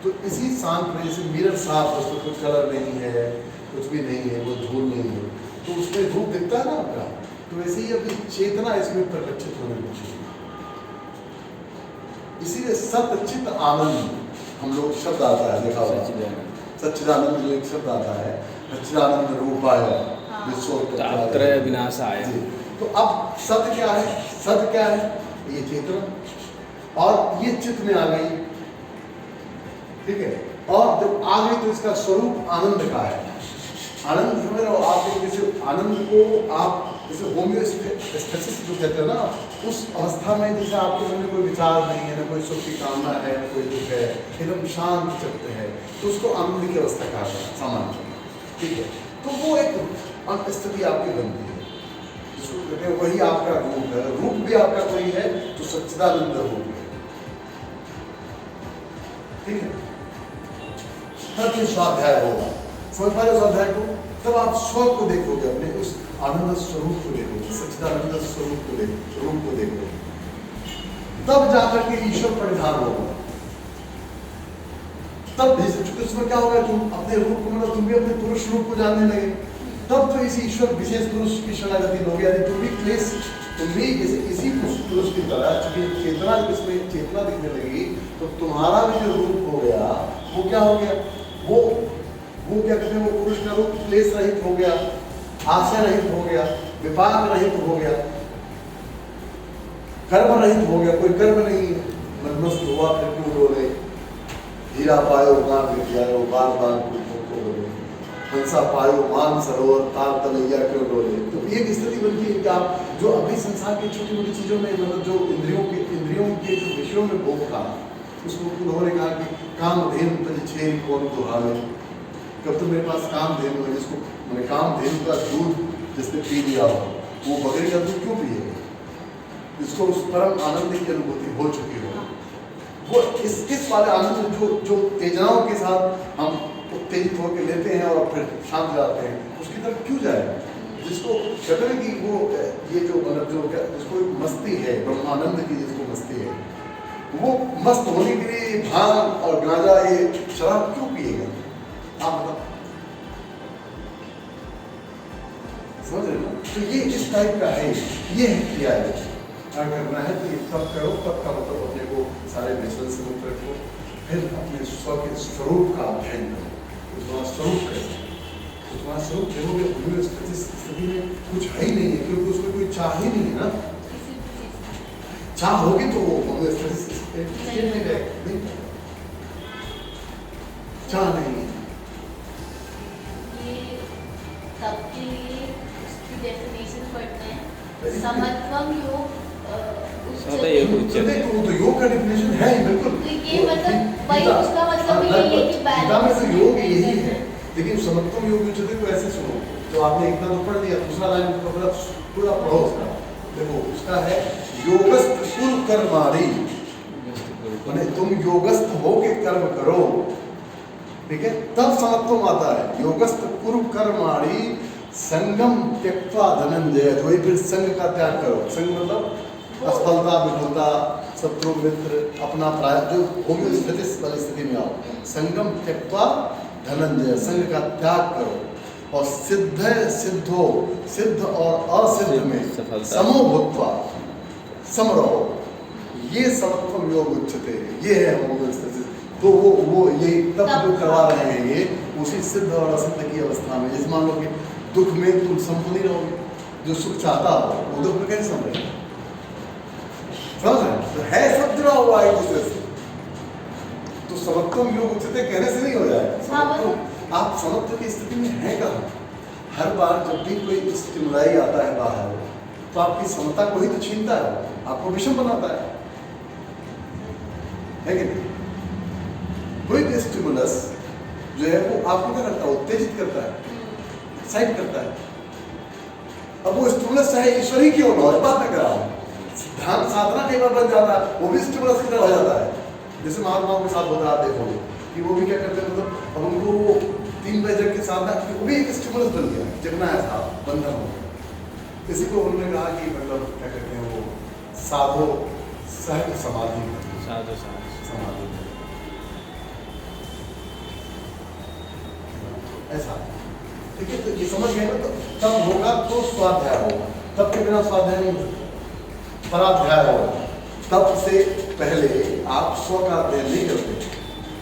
तो इसी शांत में जैसे मिरर साफ, उसमें कोई कलर नहीं है, कुछ भी नहीं है, वो धूल नहीं है, तो उसमें रूप दिखता है ना आपका। तो वैसे ही अपनी चेतना इसमें प्रकटित होने लगी। इसीलिए सतचित आनंद हम लोग शब्द आता है, देखा होगा सच्चिदानंद जो एक शब्द आता है, सच्चिदानंद रूपाय तापत्रय विनाशाय। तो अब सत्य क्या है? सत्य क्या है? ये चेतना और ये चित्त में आ गई, ठीक है। और जब आ गई तो इसका स्वरूप आनंद का है। आनंद समझ रहे हो आप? जैसे आनंद को आप जैसे होम्योस्टेसिस जो कहते हैं ना, उस अवस्था में जैसे आपके मन में कोई विचार नहीं है, ना कोई सुख की कामना है, ना कोई दुख है, एकदम शांत चित्त है, तो उसको आनंद की अवस्था कहा जाता है सामान्य, ठीक है। तो वो एक स्थिति आपकी बनती है, जिसको कहते हैं वही आपका रूप है। रूप भी आपका कोई है तो सच्चिदानंद रूप है, ठीक है। तब ये स्वाध्याय होगा, समझ पा रहे स्वाध्याय को? तब आप स्व को देखोगे, अपने उस आनंद स्वरूप को देखोगे, सच्चिदानंद स्वरूप को देखोगे, रूप को देखोगे, तब जाकर के ईश्वर परिधान होगा। तब चूंकि उसमें क्या होगा, तुम अपने रूप को मतलब तुम भी अपने पुरुष रूप को जानने लगे, तब तो इसी ईश्वर विशेष पुरुष की शरणागति लोगे। यदि तुम भी क्लेश, तुम भी जैसे इसी पुरुष की तरह चूंकि चेतना जिसमें चेतना दिखने लगी तो तुम्हारा भी जो रूप हो गया वो क्या हो गया, वो क्या कहते हैं, वो पुरुष का रूप क्लेश रहित हो गया, आशय रहित हो गया, विपाक रहित हो गया, कर्म रहित हो गया, कोई कर्म नहीं, मनमस्त हुआ फिर क्यों डोले, हीरा पायो कान विद्यायो बार बार को डोले, हंसा पायो मान सरोवर तार तलैया क्यों डोले। तो एक स्थिति बनती है कि आप जो अभी संसार की छोटी मोटी चीजों में मतलब जो इंद्रियों के जो विषयों में भोग था, उसको उन्होंने कहा कि कामधेनु तज छेरी कौन दुहावे। कब तो मेरे पास कामधेनु है, जिसको मैंने कामधेनु का दूध जिसने पी लिया हो, वो बकरी का दूध क्यों पिएगा, जिसको उस परम आनंद की अनुभूति हो चुकी हो, वो इस वाले आनंद जो तेजनाओं के साथ हम उत्तेजित होकर लेते हैं और फिर शांत हो जाते हैं, उसकी तरफ क्यों जाए। जिसको कहते हैं कि वो ये जो मतलब जो जिसको मस्ती है, ब्रह्मानंद की जिसको मस्ती है, वो मस्त होने के लिए भांग और गांजा ये शराब क्यों पिएगा, आप बताओ, समझ रहे ना। तो ये इस टाइप का है, ये है किया है। क्या करना है तो ये तब करो, तब का मतलब अपने को सारे विचलन से मुक्त रखो, फिर अपने स्व के स्वरूप का अध्ययन करो, उसका स्वरूप कैसे तुम्हारा स्वरूप देखोगे होम्योस्टेसिस स्थिति में कुछ है ही नहीं है, क्योंकि उसमें कोई चाह ही नहीं है ना। चाह होगी तो वो होम्योस्टेसिस स्टेट में गए, चाह नहीं है। ये सबके लिए उसकी डेफिनेशन पढ़ते हैं। समत्वम योग समता योग उच्चते। वो तो योग का डेफिनेशन है ही बिल्कुल। तो ये मतलब वही उसका मतलब यही है कि गीता में तो योग यही है, बैलेंस। लेकिन समत्वम योग उच्चते को ऐसे सुनो, तो आपने इतना तो पढ़ लिया, दूसरा लाइन पूरा पढ़ो उसका। देखो उसका है योगस्थ कुरु कर्माणि, माने तुम योगस्थ हो के कर्म करो, ठीक है, तब समत्वम आता है। योगस्थ कुरु कर्माणि संगम त्यक्त्वा धनंजय, तो वही फिर संग का त्याग करो। संग मतलब असफलता, विफलता, शत्रु मित्र, अपना प्राय, जो होम्योस्टेसिस वाली स्थिति में आओ। संगम त्यक्त्वा धनंजय, संग का त्याग करो। और सिद्ध सिद्धो, सिद्ध और असिद्ध में समो भूत्वा, सम रहो। ये समत्वम योग उच्चते, ये है होम्योस्टेसिस। तो वो ये तब जो करवा रहे हैं ये उसी सिद्ध और असिद्ध की अवस्था में। जैसे मान लो कि दुख में तुम संपूर्ण ही रहोगे, जो सुख चाहता हो वो दुख में कैसे संभलेगा, समझ रहे हैं? तो है सब जुड़ा हुआ है एक दूसरे से। तो समत्वम योग उच्चते कहने से नहीं हो जाएगा। आप समत्व की स्थिति में हैं कहाँ? हर बार जब भी कोई स्टिमुलाई आता है बाहर, तो आपकी समता को ही तो छीनता है, आपको विषम बनाता है कि नहीं? कोई भी स्टिमुलस जो है वो आपको क्या करता है, उत्तेजित करता है, एक्साइट करता है। अब वो स्टिमुलस चाहे ईश्वर ही क्यों ना हो, बात में करा ध्यान साधना कई बार बन जाता है, वो भी स्टिमुलस की तरह हो जाता है। जैसे महात्माओं के साथ होता है, आप देखोगे कि वो भी क्या करते हैं, मतलब अब उनको 3 बजे जग के साधना, वो भी एक स्टिमुलस बन गया, जगना है साहब, बंधन हो गया। किसी को उन्होंने कहा कि मतलब क्या कहते हैं वो साधो सहज समाधि, साधु समाधि ऐसा, ठीक है। तो ये समझ गए ना, तो तब होगा तो स्वाध्याय होगा, तब के बिना स्वाध्याय नहीं होगा, पराध्याय होगा। तब से पहले आप स्व का अध्ययन नहीं करते,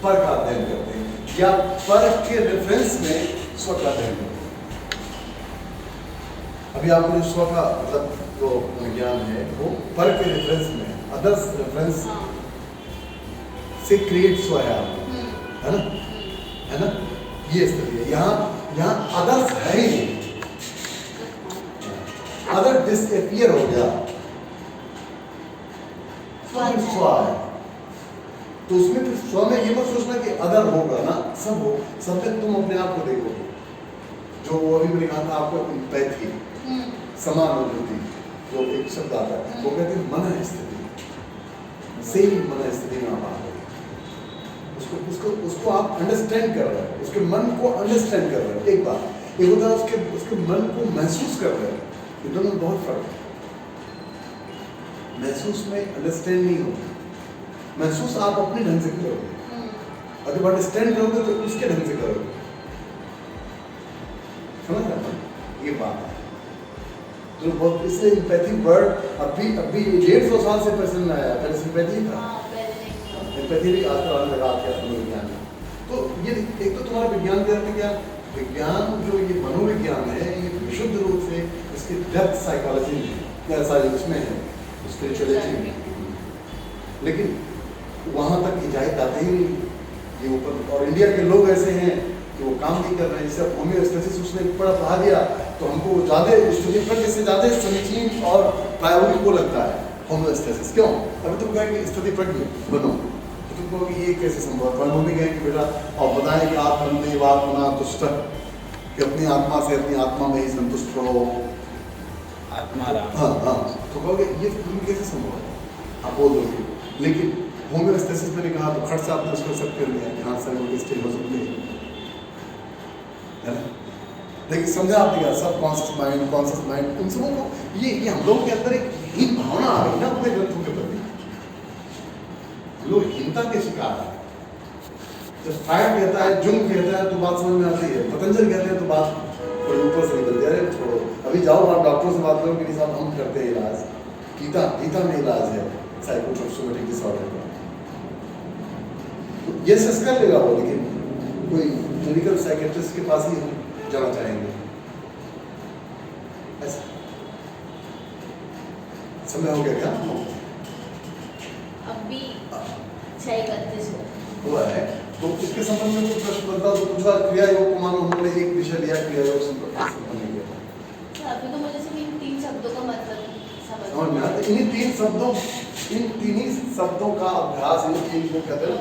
पर का अध्ययन करते हैं, या पर के रेफरेंस में स्व का अध्ययन करते हैं। अभी आपको जो स्व का मतलब जो ज्ञान है वो पर के रेफरेंस में, अदर्स रेफरेंस से क्रिएट स्व है आपको, है ना, है ना, ये स्थिति है। यहाँ अदर्स है ही नहीं, अदर डिसअपियर हो गया, स्व है। तो उसमें फिर स्व में ये मत सोचना कि अदर होगा ना, सब हो, सब में तुम अपने आप को देखोगे। जो वो अभी मैंने कहा था आपको, एम्पैथी, समानुभूति, जो एक शब्द आता है, वो कहते हैं मन स्थिति, सेम मन स्थिति में आप आ गए। उसको आप अंडरस्टैंड कर रहे हैं, उसके मन को अंडरस्टैंड कर रहे हैं। एक बात एक होता है उसके मन को महसूस कर रहे हैं, ये दोनों बहुत फर्क है। महसूस में अंडरस्टैंड नहीं होता, महसूस आप अपने ढंग से करोगे, अगर अंडरस्टैंड करोगे तो उसके ढंग से करोगे, समझ रहे हैं? ये बात है जो बहुत, इसलिए एम्पैथी वर्ड अभी 150 साल से प्रचलन में आया, पहले सिंपैथी था, एम्पैथी भी आजकल आने लगा आपके विज्ञान में। तो ये एक तो तुम्हारा विज्ञान के अर्थ क्या, विज्ञान जो ये मनोविज्ञान है, ये विशुद्ध रूप से इसकी डेप्थ साइकोलॉजी में ऐसा इसमें है, स्पिरिचुअलिटी में, लेकिन वहाँ तक हिदायत आते ही नहीं ये ऊपर। और इंडिया के लोग ऐसे हैं कि वो काम नहीं कर रहे हैं। जैसे होम्योस्टेसिस उसने पढ़ा दिया तो हमको ज़्यादा स्टडी पर से ज़्यादा समीचीन और प्रायोगिक को लगता है होम्योस्टेसिस। क्यों? अभी तुम कहें कि स्थिति प्रज्ञ बनो, तो तुम कहोगे ये कैसे संभव है? हम भी कहें कि बेटा और बताएं कि आप बंदे बात बना तुष्ट, कि अपनी आत्मा से अपनी आत्मा में ही संतुष्ट रहो, आत्माराम। हाँ हाँ, तो कहोगे ये तुम्हें कैसे संभव है? आप बोल दोगे। लेकिन होम्योस्टेसिस मैंने कहा तो खर्च आपने उसको सब कर लिया कि हाँ सर वो स्टेज हो सकती है ना। लेकिन समझा आपने क्या, सब कॉन्शियस माइंड उन सबों को ये हम लोगों के अंदर एक हीन भावना आ गई ना अपने ग्रंथों के प्रति, लोग हीनता के शिकार है। जब फ्रायड कहता है, जुंग कहता है तो बात समझ में आती है, पतंजलि कहते हैं तो बात थोड़ी ऊपर से निकलती है, अरे छोड़ो अभी जाओ आप डॉक्टर से बात करो कि नहीं साहब हम करते हैं इलाज, गीता में इलाज है साइकोसोमेटिक डिसऑर्डर का, तो ये सस कर लेगा वो, लेकिन कोई क्लिनिकल साइकेट्रिस्ट के पास ही जाना चाहेंगे? ऐसा समय हो गया क्या? अभी 6:31 हुआ है। तो इसके संबंध में कुछ प्रश्न बनता तो दूसरा क्रिया योग को मानो हमने एक विषय लिया क्रिया योग संबंध में लिया। अभी तो मुझे सिर्फ इन 3 शब्दों का मतलब समझ में आता है। इन तीन ही शब्दों का अभ्यास इन तीन को कहते हैं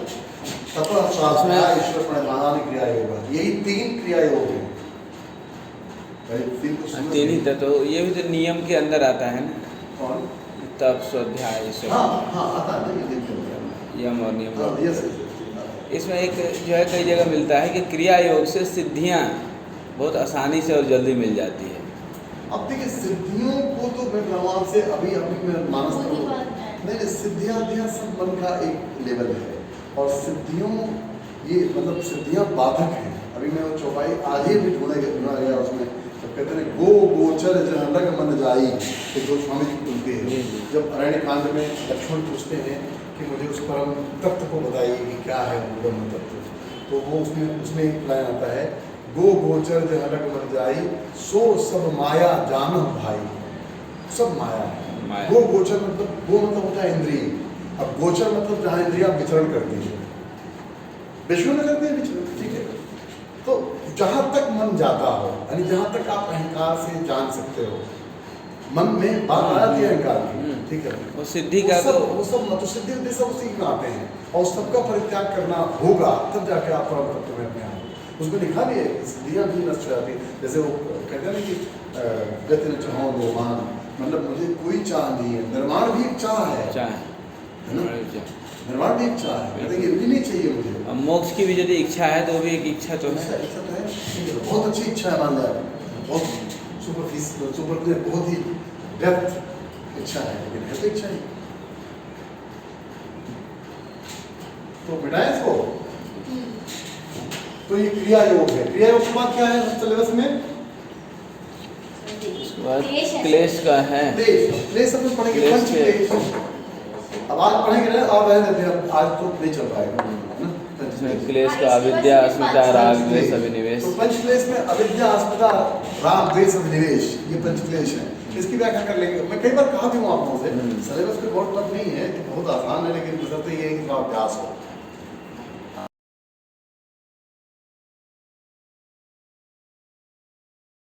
तपः स्वाध्याय ईश्वर प्रणिधान क्रिया योग। यही 3 क्रिया योग हैं। तीन ही तो ये भी तो नियम के अंदर आता है ना। कौन? तप स्वाध्याय ईश्वर। हाँ आता है ना, ये यम और नियम। हाँ, ये सही। इसमें एक जो है कई जगह मिलता है कि क्रिया योग से सिद्धियाँ बहुत आसानी से और जल्दी मिल जाती है। अब देखिए सिद्धियों को तो मैं भगवान से अभी मैं मानस करूँ नहीं, सिद्धियाँ सब मन का एक लेवल है और सिद्धियों ये मतलब सिद्धियाँ बाधक हैं। अभी मैं वो चौपाई आज ही भी ढूंढा गया उसमें, तो कहते हैं गो गोचर जहाँ लग मन जाई, कि जो स्वामी जी बोलते हैं जब अरण्य कांड में लक्ष्मण पूछते हैं कि मुझे उस परम तत्व को बताइए कि क्या है वो ब्रह्म तत्व, तो वो उसमें एक लाइन आता है गो गोचर जहाँ लग मन जाई सो सब माया जानह भाई। सब माया है। गो गोचर मतलब गो मतलब होता है इंद्रिय, अब गोचर मतलब जहाँ इंद्रियां विचरण करती है, विश्व में करते हैं विचरण, ठीक है। तो जहाँ तक मन जाता हो यानी जहाँ तक आप अहंकार से जान सकते हो, मन में बात आ जाती है अहंकार की, ठीक है। वो सिद्धि का वो सब मतलब सिद्धि उद्देश्य सब उसी में आते हैं और सबका परित्याग करना होगा तब जाके आप परम तत्व में अपने आप। उसमें लिखा भी है सिद्धियाँ भी नष्ट हो जाती है। जैसे वो कहते हैं ना कि गति न चाहो निर्माण, मतलब मुझे कोई चाह नहीं है, निर्माण भी एक चाह है ना, निर्माण भी एक चाह है, कहते हैं ये भी नहीं चाहिए मुझे। अब मोक्ष की भी यदि इच्छा है तो भी एक इच्छा तो है। इच्छा तो है, ठीक है, बहुत अच्छी इच्छा है, मान लिया बहुत सुपर बहुत ही व्यर्थ इच्छा है, लेकिन है तो इच्छा ही। तो मिटाए इसको। तो ये क्रिया योग है। क्रिया योग के बाद क्या है सिलेबस में? क्लेश का है। क्लेश अपन पढ़ेंगे पंच क्लेश। अब आज पढ़ेंगे ना, और रहने देते हैं, आज तो नहीं चल पाएगा ना। क्लेश का अविद्या अस्मिता राग द्वेष अभिनिवेश। तो पंच क्लेश में अविद्या अस्मिता राग द्वेष अभिनिवेश ये पंच क्लेश है। इसकी व्याख्या कर लेंगे। मैं कई बार कहा भी हूँ आप लोगों से सिलेबस पे बहुत टफ नहीं है, बहुत आसान है, लेकिन बशर्ते ये है कि अभ्यास हो।